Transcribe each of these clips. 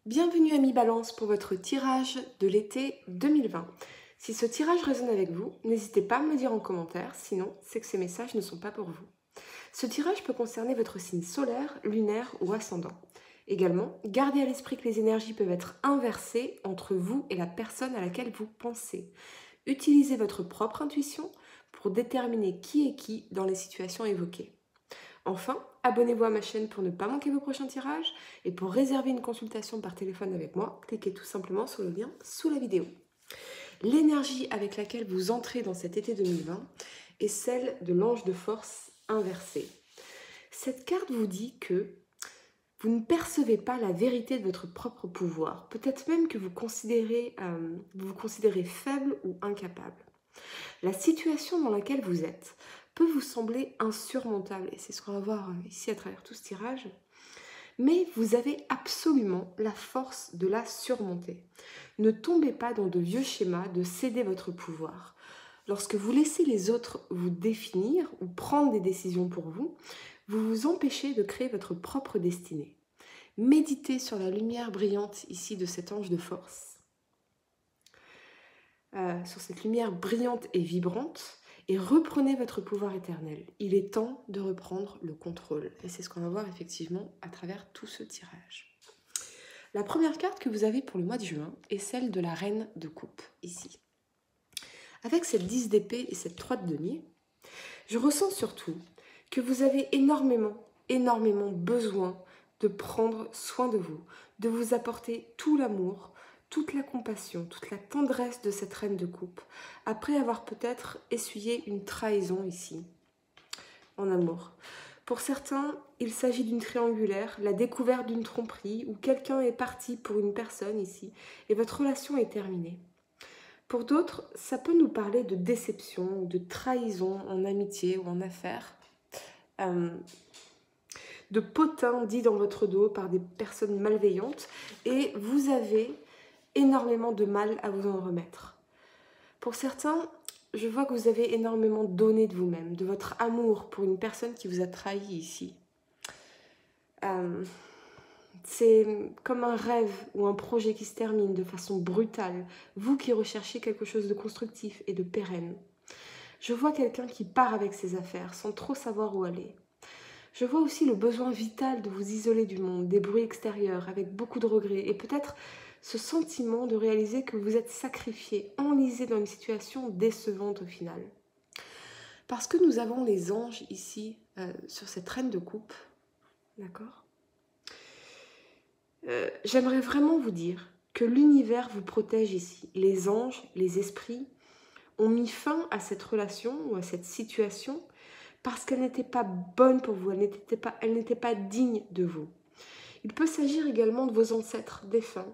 Bienvenue amis Balance pour votre tirage de l'été 2020. Si ce tirage résonne avec vous, n'hésitez pas à me le dire en commentaire, sinon c'est que ces messages ne sont pas pour vous. Ce tirage peut concerner votre signe solaire, lunaire ou ascendant. Également, gardez à l'esprit que les énergies peuvent être inversées entre vous et la personne à laquelle vous pensez. Utilisez votre propre intuition pour déterminer qui est qui dans les situations évoquées. Enfin, abonnez-vous à ma chaîne pour ne pas manquer vos prochains tirages et pour réserver une consultation par téléphone avec moi, cliquez tout simplement sur le lien sous la vidéo. L'énergie avec laquelle vous entrez dans cet été 2020 est celle de l'ange de force inversé. Cette carte vous dit que vous ne percevez pas la vérité de votre propre pouvoir. Peut-être même que vous vous considérez faible ou incapable. La situation dans laquelle vous êtes peut vous sembler insurmontable, et c'est ce qu'on va voir ici à travers tout ce tirage, mais vous avez absolument la force de la surmonter. Ne tombez pas dans de vieux schémas de céder votre pouvoir. Lorsque vous laissez les autres vous définir ou prendre des décisions pour vous, vous vous empêchez de créer votre propre destinée. Méditez sur la lumière brillante ici de cet ange de force, sur cette lumière brillante et vibrante, et reprenez votre pouvoir éternel. Il est temps de reprendre le contrôle. Et c'est ce qu'on va voir effectivement à travers tout ce tirage. La première carte que vous avez pour le mois de juin est celle de la reine de coupe, ici. Avec cette 10 d'épée et cette 3 de denier, je ressens surtout que vous avez énormément besoin de prendre soin de vous apporter tout l'amour, toute la compassion, toute la tendresse de cette reine de coupe, après avoir peut-être essuyé une trahison ici, en amour. Pour certains, il s'agit d'une triangulaire, la découverte d'une tromperie, où quelqu'un est parti pour une personne ici, et votre relation est terminée. Pour d'autres, ça peut nous parler de déception ou de trahison en amitié ou en affaires, de potin dit dans votre dos par des personnes malveillantes, et vous avez énormément de mal à vous en remettre. Pour certains, je vois que vous avez énormément donné de vous-même, de votre amour pour une personne qui vous a trahi ici. C'est comme un rêve ou un projet qui se termine de façon brutale, vous qui recherchez quelque chose de constructif et de pérenne. Je vois quelqu'un qui part avec ses affaires sans trop savoir où aller. Je vois aussi le besoin vital de vous isoler du monde, des bruits extérieurs, avec beaucoup de regrets, et peut-être ce sentiment de réaliser que vous êtes sacrifié, enlisé dans une situation décevante au final. Parce que nous avons les anges ici, sur cette reine de coupe, d'accord ? J'aimerais vraiment vous dire que l'univers vous protège ici. Les anges, les esprits ont mis fin à cette relation ou à cette situation parce qu'elle n'était pas bonne pour vous, elle n'était pas digne de vous. Il peut s'agir également de vos ancêtres défunts,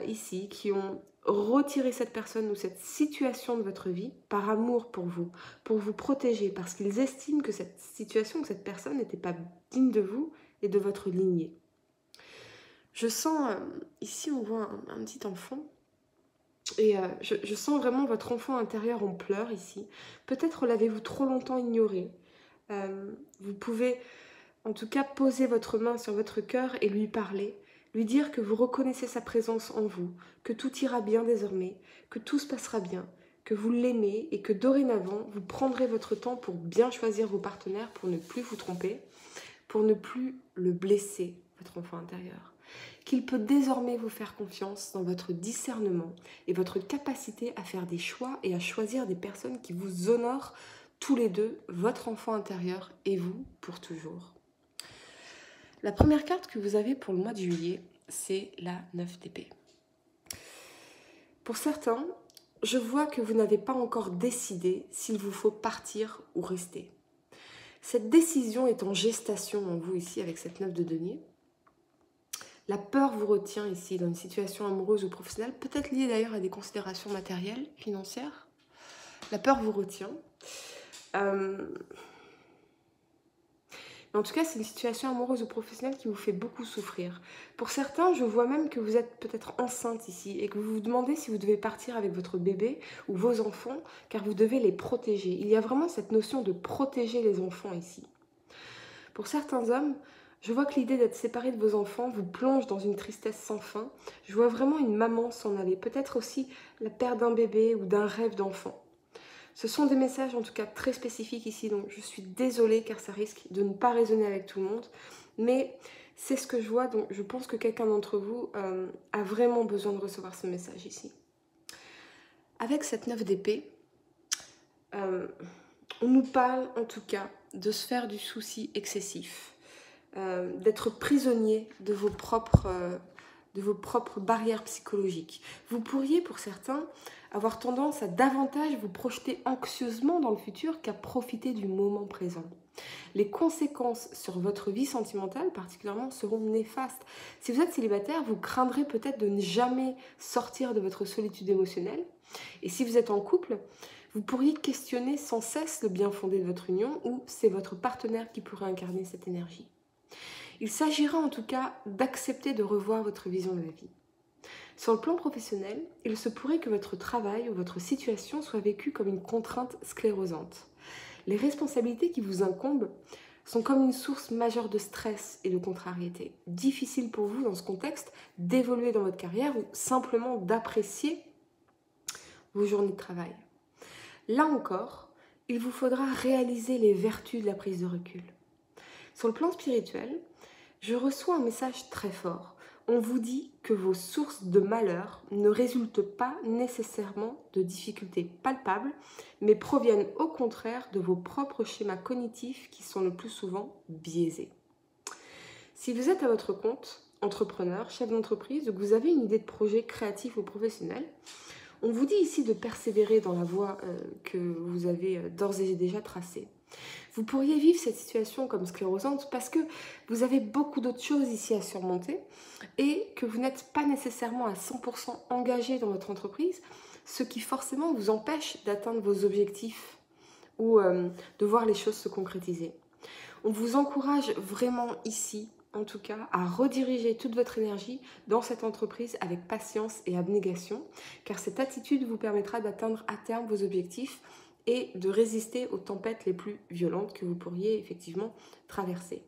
ici, qui ont retiré cette personne ou cette situation de votre vie par amour pour vous protéger, parce qu'ils estiment que cette situation, que cette personne n'était pas digne de vous et de votre lignée. Je sens, ici on voit un petit enfant, et je sens vraiment votre enfant intérieur en pleurs ici. Peut-être l'avez-vous trop longtemps ignoré. Vous pouvez en tout cas poser votre main sur votre cœur et lui parler, lui dire que vous reconnaissez sa présence en vous, que tout ira bien désormais, que tout se passera bien, que vous l'aimez et que dorénavant vous prendrez votre temps pour bien choisir vos partenaires, pour ne plus vous tromper, pour ne plus le blesser, votre enfant intérieur. Qu'il peut désormais vous faire confiance dans votre discernement et votre capacité à faire des choix et à choisir des personnes qui vous honorent tous les deux, votre enfant intérieur et vous, pour toujours. La première carte que vous avez pour le mois de juillet, c'est la 9 d'épée. Pour certains, je vois que vous n'avez pas encore décidé s'il vous faut partir ou rester. Cette décision est en gestation en vous ici avec cette 9 de denier. La peur vous retient ici dans une situation amoureuse ou professionnelle, peut-être liée d'ailleurs à des considérations matérielles, financières. La peur vous retient. En tout cas, c'est une situation amoureuse ou professionnelle qui vous fait beaucoup souffrir. Pour certains, je vois même que vous êtes peut-être enceinte ici et que vous vous demandez si vous devez partir avec votre bébé ou vos enfants, car vous devez les protéger. Il y a vraiment cette notion de protéger les enfants ici. Pour certains hommes, Je vois que l'idée d'être séparé de vos enfants vous plonge dans une tristesse sans fin. Je vois vraiment une maman s'en aller, peut-être aussi la perte d'un bébé ou d'un rêve d'enfant. Ce sont des messages en tout cas très spécifiques ici, donc je suis désolée car ça risque de ne pas résonner avec tout le monde. Mais c'est ce que je vois, donc je pense que quelqu'un d'entre vous a vraiment besoin de recevoir ce message ici. Avec cette 9 d'épée, on nous parle en tout cas de se faire du souci excessif, d'être prisonnier de vos propres barrières psychologiques. Vous pourriez, pour certains, avoir tendance à davantage vous projeter anxieusement dans le futur qu'à profiter du moment présent. Les conséquences sur votre vie sentimentale, particulièrement, seront néfastes. Si vous êtes célibataire, vous craindrez peut-être de ne jamais sortir de votre solitude émotionnelle. Et si vous êtes en couple, vous pourriez questionner sans cesse le bien fondé de votre union, ou c'est votre partenaire qui pourrait incarner cette énergie. Il s'agira en tout cas d'accepter de revoir votre vision de la vie. Sur le plan professionnel, il se pourrait que votre travail ou votre situation soit vécue comme une contrainte sclérosante. Les responsabilités qui vous incombent sont comme une source majeure de stress et de contrariété. Difficile pour vous dans ce contexte d'évoluer dans votre carrière ou simplement d'apprécier vos journées de travail. Là encore, il vous faudra réaliser les vertus de la prise de recul. Sur le plan spirituel, je reçois un message très fort. On vous dit que vos sources de malheur ne résultent pas nécessairement de difficultés palpables, mais proviennent au contraire de vos propres schémas cognitifs qui sont le plus souvent biaisés. Si vous êtes à votre compte, entrepreneur, chef d'entreprise, ou que vous avez une idée de projet créatif ou professionnel, on vous dit ici de persévérer dans la voie que vous avez d'ores et déjà tracée. Vous pourriez vivre cette situation comme sclérosante parce que vous avez beaucoup d'autres choses ici à surmonter et que vous n'êtes pas nécessairement à 100% engagé dans votre entreprise, ce qui forcément vous empêche d'atteindre vos objectifs ou de voir les choses se concrétiser. On vous encourage vraiment ici, en tout cas, à rediriger toute votre énergie dans cette entreprise avec patience et abnégation, car cette attitude vous permettra d'atteindre à terme vos objectifs et de résister aux tempêtes les plus violentes que vous pourriez effectivement traverser.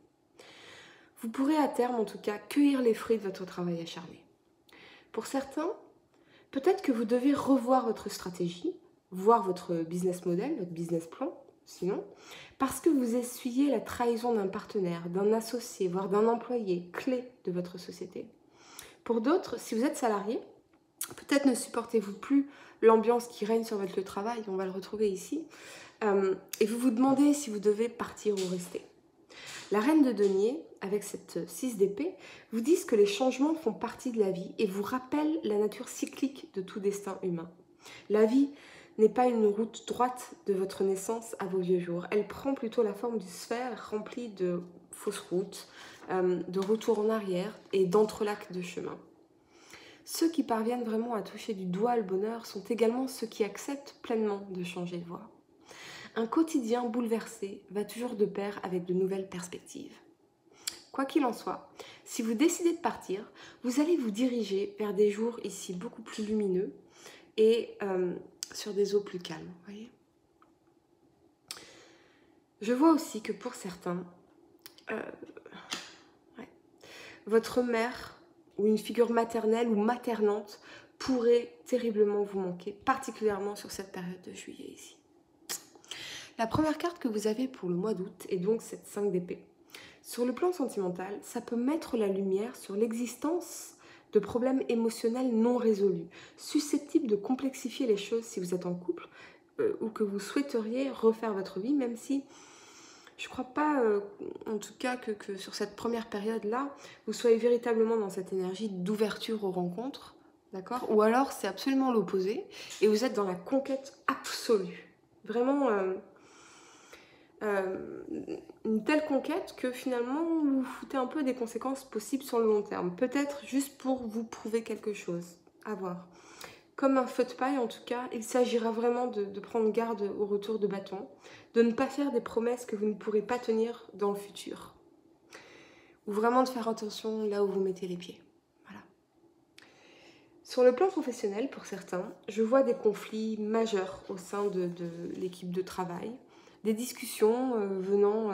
Vous pourrez à terme, en tout cas, cueillir les fruits de votre travail acharné. Pour certains, peut-être que vous devez revoir votre stratégie, voir votre business model, votre business plan, sinon, parce que vous essuyez la trahison d'un partenaire, d'un associé, voire d'un employé clé de votre société. Pour d'autres, si vous êtes salarié, peut-être ne supportez-vous plus l'ambiance qui règne sur votre lieu de travail, on va le retrouver ici, et vous vous demandez si vous devez partir ou rester. La reine de denier, avec cette 6 d'épée, vous dit que les changements font partie de la vie et vous rappellent la nature cyclique de tout destin humain. La vie n'est pas une route droite de votre naissance à vos vieux jours. Elle prend plutôt la forme d'une sphère remplie de fausses routes, de retours en arrière et d'entrelacs de chemin. Ceux qui parviennent vraiment à toucher du doigt le bonheur sont également ceux qui acceptent pleinement de changer de voie. Un quotidien bouleversé va toujours de pair avec de nouvelles perspectives. Quoi qu'il en soit, si vous décidez de partir, vous allez vous diriger vers des jours ici beaucoup plus lumineux et sur des eaux plus calmes. Voyez. Je vois aussi que pour certains, votre mère ou une figure maternelle ou maternante pourrait terriblement vous manquer, particulièrement sur cette période de juillet ici. La première carte que vous avez pour le mois d'août est donc cette 5 d'épée. Sur le plan sentimental, ça peut mettre la lumière sur l'existence de problèmes émotionnels non résolus, susceptibles de complexifier les choses si vous êtes en couple ou que vous souhaiteriez refaire votre vie, même si je ne crois pas, en tout cas, que sur cette première période-là, vous soyez véritablement dans cette énergie d'ouverture aux rencontres, d'accord ? Ou alors, c'est absolument l'opposé, et vous êtes dans la conquête absolue. Vraiment, une telle conquête que finalement, vous vous foutez un peu des conséquences possibles sur le long terme. Peut-être juste pour vous prouver quelque chose. À voir. Comme un feu de paille, en tout cas, il s'agira vraiment de prendre garde au retour de bâton, de ne pas faire des promesses que vous ne pourrez pas tenir dans le futur. Ou vraiment de faire attention là où vous mettez les pieds. Voilà. Sur le plan professionnel, pour certains, je vois des conflits majeurs au sein de l'équipe de travail, des discussions venant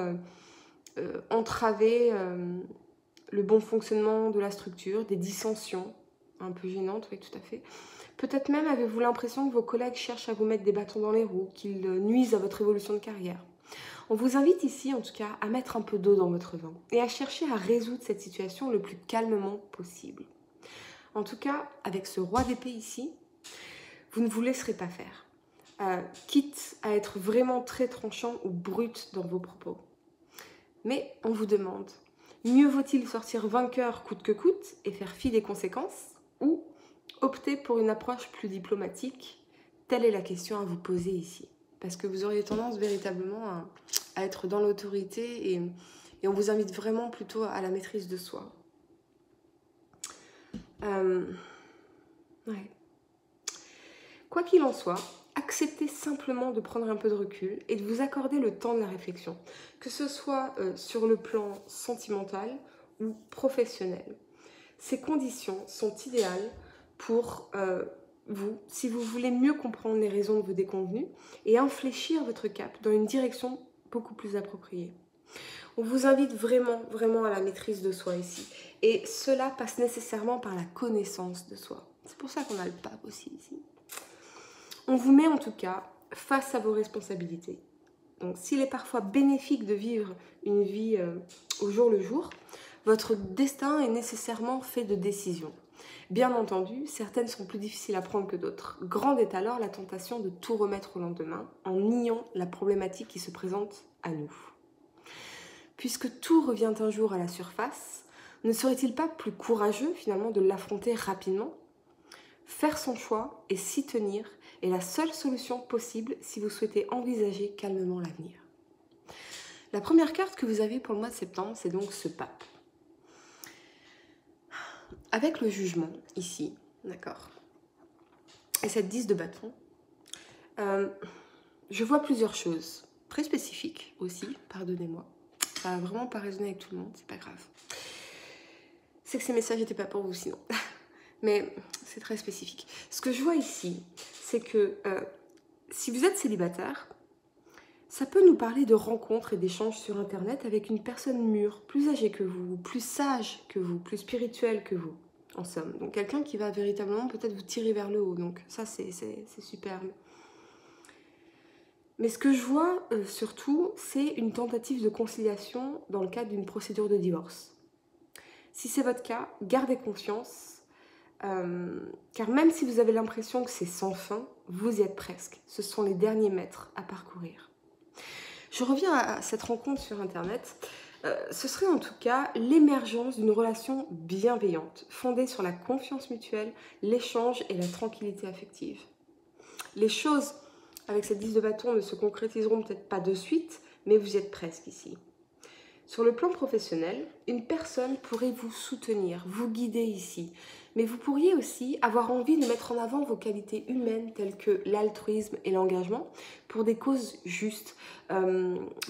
entraver le bon fonctionnement de la structure, des dissensions un peu gênantes, oui, tout à fait. Peut-être même avez-vous l'impression que vos collègues cherchent à vous mettre des bâtons dans les roues, qu'ils nuisent à votre évolution de carrière. On vous invite ici, en tout cas, à mettre un peu d'eau dans votre vin et à chercher à résoudre cette situation le plus calmement possible. En tout cas, avec ce roi d'épée ici, vous ne vous laisserez pas faire, quitte à être vraiment très tranchant ou brut dans vos propos. Mais on vous demande, mieux vaut-il sortir vainqueur coûte que coûte et faire fi des conséquences, ou opter pour une approche plus diplomatique? Telle est la question à vous poser ici. Parce que vous auriez tendance véritablement à être dans l'autorité et on vous invite vraiment plutôt à la maîtrise de soi. Ouais. Quoi qu'il en soit, acceptez simplement de prendre un peu de recul et de vous accorder le temps de la réflexion, que ce soit sur le plan sentimental ou professionnel. Ces conditions sont idéales pour vous, si vous voulez mieux comprendre les raisons de vos déconvenus et infléchir votre cap dans une direction beaucoup plus appropriée. On vous invite vraiment, vraiment à la maîtrise de soi ici. Et cela passe nécessairement par la connaissance de soi. C'est pour ça qu'on a le pape aussi ici. On vous met en tout cas face à vos responsabilités. Donc s'il est parfois bénéfique de vivre une vie au jour le jour, votre destin est nécessairement fait de décisions. Bien entendu, certaines sont plus difficiles à prendre que d'autres. Grande est alors la tentation de tout remettre au lendemain en niant la problématique qui se présente à nous. Puisque tout revient un jour à la surface, ne serait-il pas plus courageux finalement de l'affronter rapidement? Faire son choix et s'y tenir est la seule solution possible si vous souhaitez envisager calmement l'avenir. La première carte que vous avez pour le mois de septembre, c'est donc ce pape. Avec le jugement, ici, d'accord, et cette 10 de bâton, je vois plusieurs choses, très spécifiques aussi, pardonnez-moi. Ça va vraiment pas résonner avec tout le monde, c'est pas grave. C'est que ces messages n'étaient pas pour vous sinon. Mais c'est très spécifique. Ce que je vois ici, c'est que si vous êtes célibataire, ça peut nous parler de rencontres et d'échanges sur Internet avec une personne mûre, plus âgée que vous, plus sage que vous, plus spirituelle que vous, en somme. Donc quelqu'un qui va véritablement peut-être vous tirer vers le haut. Donc ça, c'est superbe. Mais ce que je vois surtout, c'est une tentative de conciliation dans le cadre d'une procédure de divorce. Si c'est votre cas, gardez conscience, car même si vous avez l'impression que c'est sans fin, vous y êtes presque. Ce sont les derniers mètres à parcourir. Je reviens à cette rencontre sur Internet. Ce serait en tout cas l'émergence d'une relation bienveillante, fondée sur la confiance mutuelle, l'échange et la tranquillité affective. Les choses avec cette 10 de bâton ne se concrétiseront peut-être pas de suite, mais vous y êtes presque ici. Sur le plan professionnel, une personne pourrait vous soutenir, vous guider ici, mais vous pourriez aussi avoir envie de mettre en avant vos qualités humaines telles que l'altruisme et l'engagement pour des causes justes,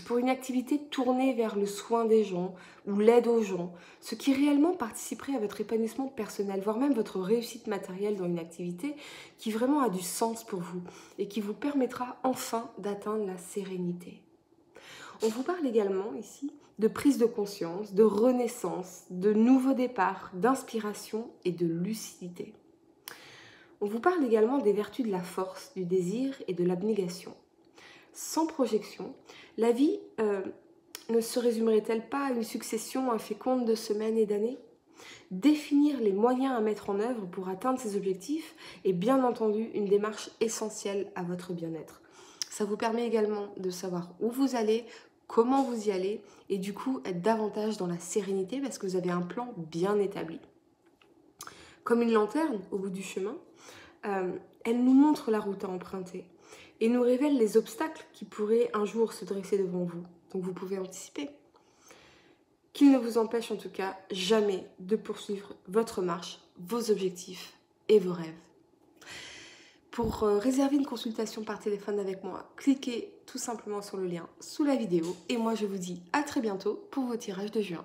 pour une activité tournée vers le soin des gens ou l'aide aux gens, ce qui réellement participerait à votre épanouissement personnel, voire même votre réussite matérielle dans une activité qui vraiment a du sens pour vous et qui vous permettra enfin d'atteindre la sérénité. On vous parle également ici de prise de conscience, de renaissance, de nouveau départ, d'inspiration et de lucidité. On vous parle également des vertus de la force, du désir et de l'abnégation. Sans projection, la vie ne se résumerait-elle pas à une succession inféconde de semaines et d'années? Définir les moyens à mettre en œuvre pour atteindre ces objectifs est bien entendu une démarche essentielle à votre bien-être. Ça vous permet également de savoir où vous allez, comment vous y allez et du coup être davantage dans la sérénité parce que vous avez un plan bien établi. Comme une lanterne au bout du chemin, elle nous montre la route à emprunter et nous révèle les obstacles qui pourraient un jour se dresser devant vous. Donc vous pouvez anticiper. Qu'il ne vous empêche en tout cas jamais de poursuivre votre marche, vos objectifs et vos rêves. Pour réserver une consultation par téléphone avec moi, cliquez tout simplement sur le lien sous la vidéo et moi je vous dis à très bientôt pour vos tirages de juin.